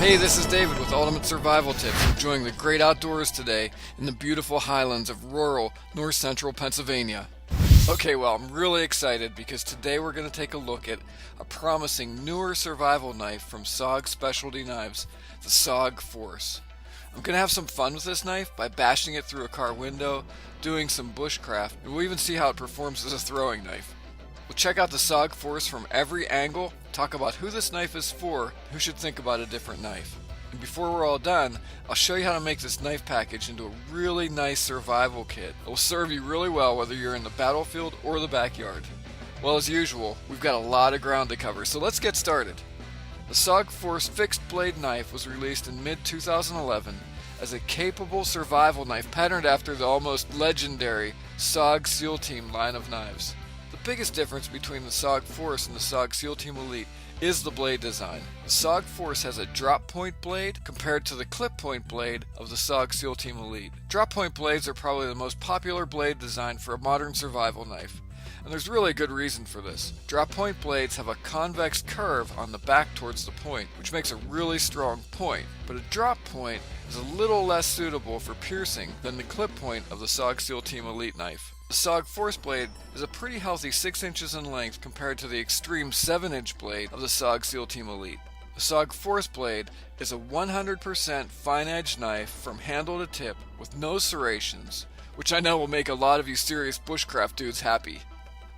Hey, this is David with Ultimate Survival Tips, enjoying the great outdoors today in the beautiful highlands of rural north central Pennsylvania. Okay, well, I'm really excited because today we're going to take a look at a promising newer survival knife from SOG Specialty Knives, the SOG Force. I'm going to have some fun with this knife by bashing it through a car window, doing some bushcraft, and we'll even see how it performs as a throwing knife. We'll check out the SOG Force from every angle, talk about who this knife is for, who should think about a different knife. And before we're all done, I'll show you how to make this knife package into a really nice survival kit. It will serve you really well whether you're in the battlefield or the backyard. Well, as usual, we've got a lot of ground to cover, so let's get started. The SOG Force fixed blade knife was released in mid-2011 as a capable survival knife patterned after the almost legendary SOG Seal Team line of knives. The biggest difference between the SOG Force and the SOG Seal Team Elite is the blade design. The SOG Force has a drop point blade compared to the clip point blade of the SOG Seal Team Elite. Drop point blades are probably the most popular blade design for a modern survival knife. And there's really a good reason for this. Drop point blades have a convex curve on the back towards the point, which makes a really strong point. But a drop point is a little less suitable for piercing than the clip point of the SOG Seal Team Elite knife. The SOG Force blade is a pretty healthy 6 inches in length compared to the extreme 7-inch blade of the SOG Seal Team Elite. The SOG Force blade is a 100% fine edge knife from handle to tip with no serrations, which I know will make a lot of you serious bushcraft dudes happy.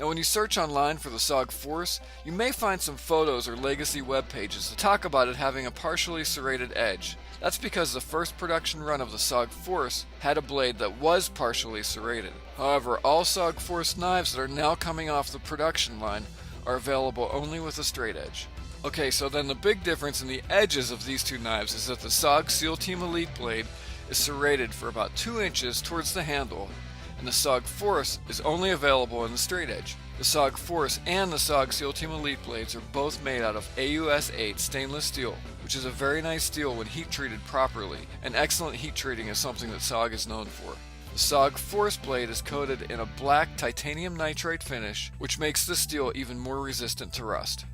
Now when you search online for the SOG Force, you may find some photos or legacy web pages that talk about it having a partially serrated edge. That's because the first production run of the SOG Force had a blade that was partially serrated. However, all SOG Force knives that are now coming off the production line are available only with a straight edge. Okay, so then the big difference in the edges of these two knives is that the SOG Seal Team Elite blade is serrated for about 2 inches towards the handle, and the SOG Force is only available in the straight edge. The SOG Force and the SOG Seal Team Elite blades are both made out of AUS-8 stainless steel, which is a very nice steel when heat treated properly, and excellent heat treating is something that SOG is known for. The SOG Force blade is coated in a black titanium nitride finish, which makes the steel even more resistant to rust.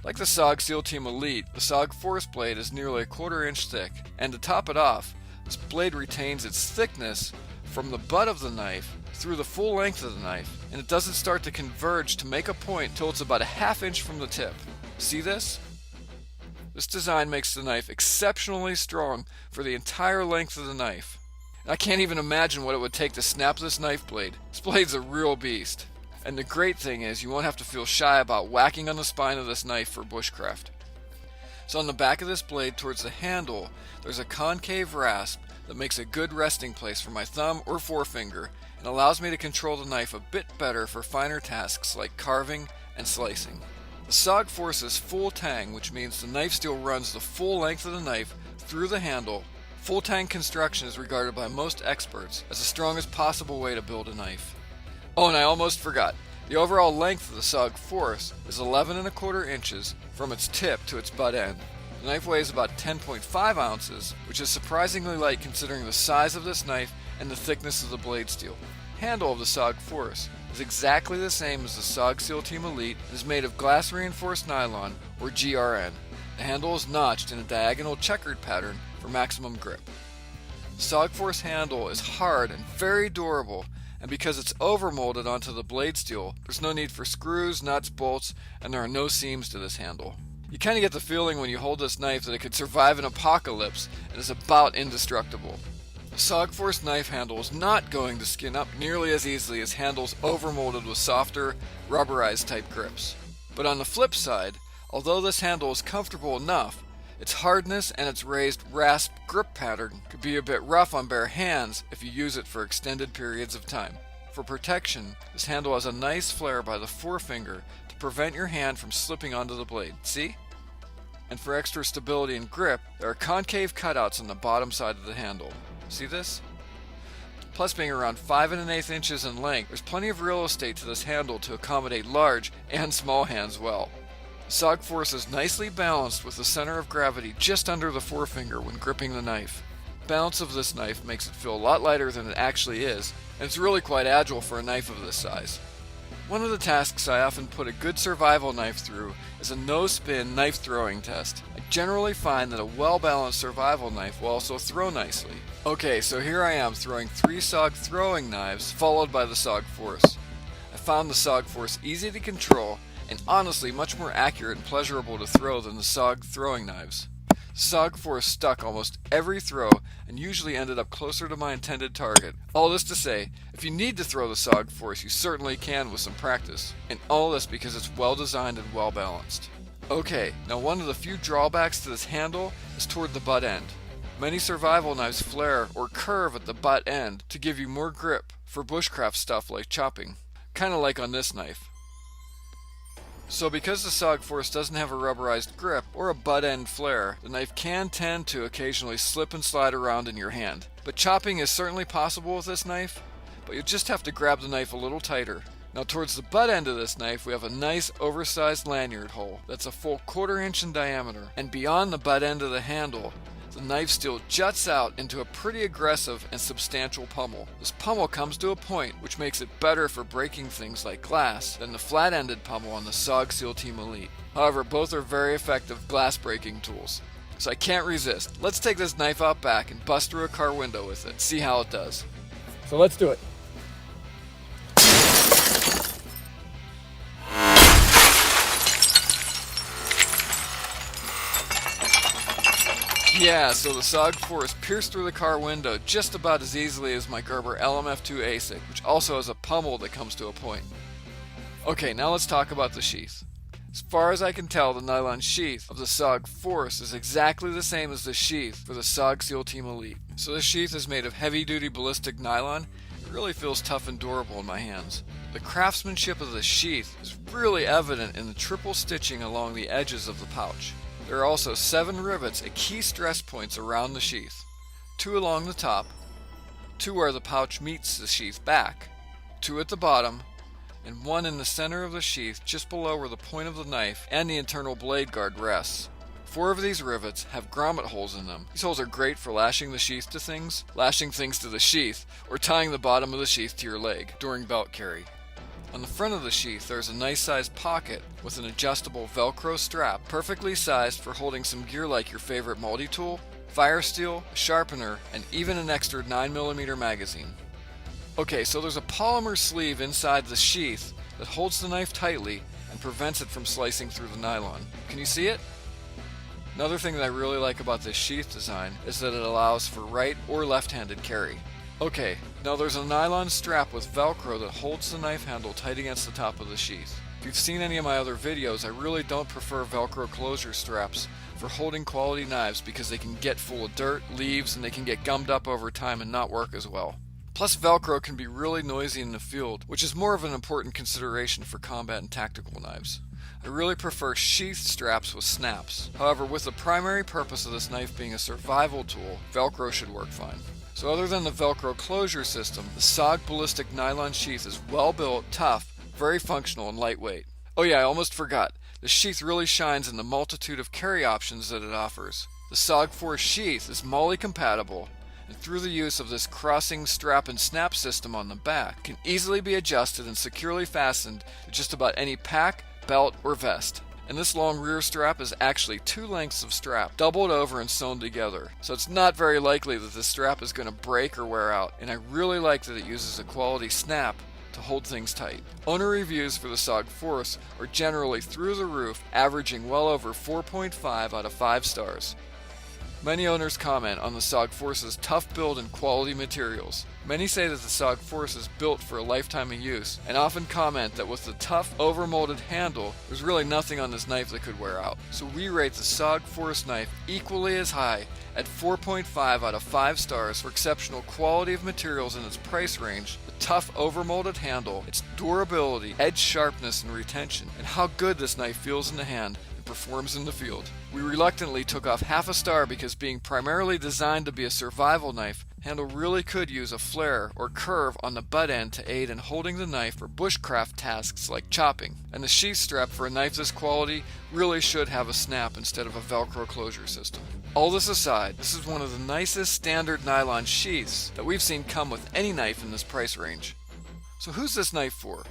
Like the SOG Seal Team Elite, the SOG Force blade is nearly a 1/4 inch thick, and to top it off, this blade retains its thickness from the butt of the knife through the full length of the knife, and it doesn't start to converge to make a point till it's about a 1/2 inch from the tip. See this? This design makes the knife exceptionally strong for the entire length of the knife. I can't even imagine what it would take to snap this knife blade. This blade's a real beast. And the great thing is you won't have to feel shy about whacking on the spine of this knife for bushcraft. So on the back of this blade towards the handle, there's a concave rasp that makes a good resting place for my thumb or forefinger and allows me to control the knife a bit better for finer tasks like carving and slicing. The SOG Force is full tang, which means the knife steel runs the full length of the knife through the handle. Full tang construction is regarded by most experts as the strongest possible way to build a knife. Oh, and I almost forgot. The overall length of the SOG Force is 11 1/4 inches from its tip to its butt end. The knife weighs about 10.5 ounces, which is surprisingly light considering the size of this knife and the thickness of the blade steel. The handle of the SOG Force is exactly the same as the SOG Seal Team Elite and is made of glass reinforced nylon, or GRN. The handle is notched in a diagonal checkered pattern for maximum grip. The SOG Force handle is hard and very durable, and because it's overmolded onto the blade steel, there's no need for screws, nuts, bolts, and there are no seams to this handle. You kind of get the feeling when you hold this knife that it could survive an apocalypse and is about indestructible. The SOG Force knife handle is not going to skin up nearly as easily as handles overmolded with softer, rubberized type grips. But on the flip side, although this handle is comfortable enough, its hardness and its raised rasp grip pattern could be a bit rough on bare hands if you use it for extended periods of time. For protection, this handle has a nice flare by the forefinger to prevent your hand from slipping onto the blade. See? And for extra stability and grip, there are concave cutouts on the bottom side of the handle. See this? Plus, being around 5 1/8 inches in length, there's plenty of real estate to this handle to accommodate large and small hands well. The SOG Force is nicely balanced with the center of gravity just under the forefinger when gripping the knife. The balance of this knife makes it feel a lot lighter than it actually is, and it's really quite agile for a knife of this size. One of the tasks I often put a good survival knife through is a no-spin knife throwing test. I generally find that a well-balanced survival knife will also throw nicely. Okay, so here I am throwing 3 SOG throwing knives, followed by the SOG Force. I found the SOG Force easy to control, and honestly much more accurate and pleasurable to throw than the SOG throwing knives. SOG Force stuck almost every throw and usually ended up closer to my intended target. All this to say, if you need to throw the SOG Force, you certainly can with some practice. And all this because it's well designed and well balanced. Okay, now one of the few drawbacks to this handle is toward the butt end. Many survival knives flare or curve at the butt end to give you more grip for bushcraft stuff like chopping. Kinda like on this knife. So because the SOG Force doesn't have a rubberized grip or a butt end flare, the knife can tend to occasionally slip and slide around in your hand. But chopping is certainly possible with this knife, but you just have to grab the knife a little tighter. Now towards the butt end of this knife we have a nice oversized lanyard hole that's a full 1/4 inch in diameter, and beyond the butt end of the handle, the knife steel juts out into a pretty aggressive and substantial pummel. This pummel comes to a point which makes it better for breaking things like glass than the flat-ended pummel on the SOG Seal Team Elite. However, both are very effective glass breaking tools. So I can't resist. Let's take this knife out back and bust through a car window with it, see how it does. So let's do it. Yeah, so the SOG Force pierced through the car window just about as easily as my Gerber LMF2 ASIC, which also has a pummel that comes to a point. Okay, now let's talk about the sheath. As far as I can tell, the nylon sheath of the SOG Force is exactly the same as the sheath for the SOG Seal Team Elite. So this sheath is made of heavy-duty ballistic nylon. It really feels tough and durable in my hands. The craftsmanship of the sheath is really evident in the triple stitching along the edges of the pouch. There are also 7 rivets at key stress points around the sheath. 2 along the top, 2 where the pouch meets the sheath back, 2 at the bottom, and 1 in the center of the sheath just below where the point of the knife and the internal blade guard rests. 4 of these rivets have grommet holes in them. These holes are great for lashing the sheath to things, lashing things to the sheath, or tying the bottom of the sheath to your leg during belt carry. On the front of the sheath there is a nice sized pocket with an adjustable Velcro strap, perfectly sized for holding some gear like your favorite multi-tool, fire steel, a sharpener, and even an extra 9mm magazine. Okay, so there's a polymer sleeve inside the sheath that holds the knife tightly and prevents it from slicing through the nylon. Can you see it? Another thing that I really like about this sheath design is that it allows for right or left-handed carry. Okay, now there's a nylon strap with Velcro that holds the knife handle tight against the top of the sheath. If you've seen any of my other videos, I really don't prefer Velcro closure straps for holding quality knives because they can get full of dirt, leaves, and they can get gummed up over time and not work as well. Plus Velcro can be really noisy in the field, which is more of an important consideration for combat and tactical knives. I really prefer sheath straps with snaps. However, with the primary purpose of this knife being a survival tool, Velcro should work fine. So other than the Velcro closure system, the SOG ballistic nylon sheath is well built, tough, very functional, and lightweight. Oh yeah, I almost forgot. The sheath really shines in the multitude of carry options that it offers. The SOG Force sheath is MOLLE compatible, and through the use of this crossing strap and snap system on the back, can easily be adjusted and securely fastened to just about any pack, belt, or vest. And this long rear strap is actually 2 lengths of strap, doubled over and sewn together. So it's not very likely that this strap is going to break or wear out, and I really like that it uses a quality snap to hold things tight. Owner reviews for the SOG Force are generally through the roof, averaging well over 4.5 out of 5 stars. Many owners comment on the SOG Force's tough build and quality materials. Many say that the SOG Force is built for a lifetime of use, and often comment that with the tough, overmolded handle, there's really nothing on this knife that could wear out. So we rate the SOG Force knife equally as high at 4.5 out of 5 stars for exceptional quality of materials in its price range, the tough, overmolded handle, its durability, edge sharpness, and retention, and how good this knife feels in the hand and performs in the field. We reluctantly took off half a star because being primarily designed to be a survival knife, handle really could use a flare or curve on the butt end to aid in holding the knife for bushcraft tasks like chopping. And the sheath strap for a knife this quality really should have a snap instead of a Velcro closure system. All this aside, this is one of the nicest standard nylon sheaths that we've seen come with any knife in this price range. So who's this knife for?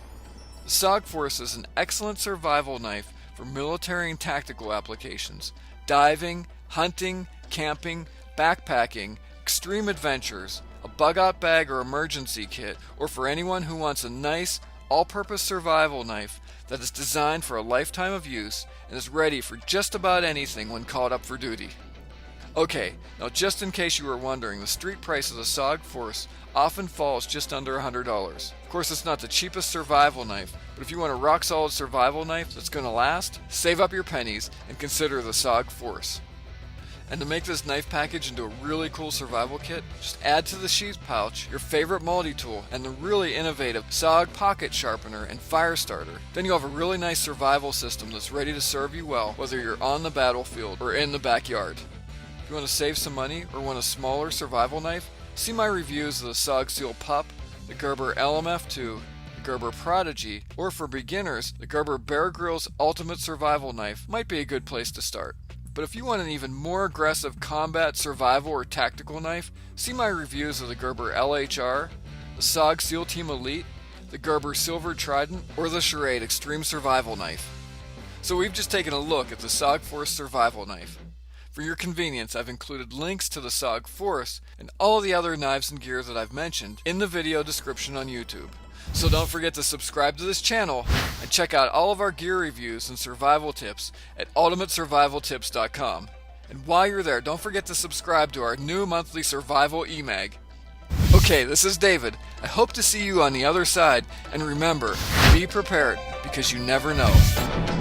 The SOG Force is an excellent survival knife for military and tactical applications, diving, hunting, camping, backpacking, extreme adventures, a bug-out bag or emergency kit, or for anyone who wants a nice, all-purpose survival knife that is designed for a lifetime of use and is ready for just about anything when called up for duty. Okay, now just in case you were wondering, the street price of the SOG Force often falls just under $100. Of course, it's not the cheapest survival knife, but if you want a rock-solid survival knife that's going to last, save up your pennies and consider the SOG Force. And to make this knife package into a really cool survival kit, just add to the sheath pouch your favorite multi-tool and the really innovative SOG pocket sharpener and fire starter. Then you'll have a really nice survival system that's ready to serve you well, whether you're on the battlefield or in the backyard. If you want to save some money or want a smaller survival knife, see my reviews of the SOG Seal Pup, the Gerber LMF2, the Gerber Prodigy, or for beginners, the Gerber Bear Grylls Ultimate Survival Knife might be a good place to start. But if you want an even more aggressive combat, survival, or tactical knife, see my reviews of the Gerber LHR, the SOG Seal Team Elite, the Gerber Silver Trident, or the Charade Extreme Survival Knife. So we've just taken a look at the SOG Force Survival Knife. For your convenience, I've included links to the SOG Force and all of the other knives and gear that I've mentioned in the video description on YouTube. So don't forget to subscribe to this channel and check out all of our gear reviews and survival tips at ultimatesurvivaltips.com. And while you're there, don't forget to subscribe to our new monthly survival e-mag. Okay, this is David. I hope to see you on the other side, and remember, be prepared because you never know.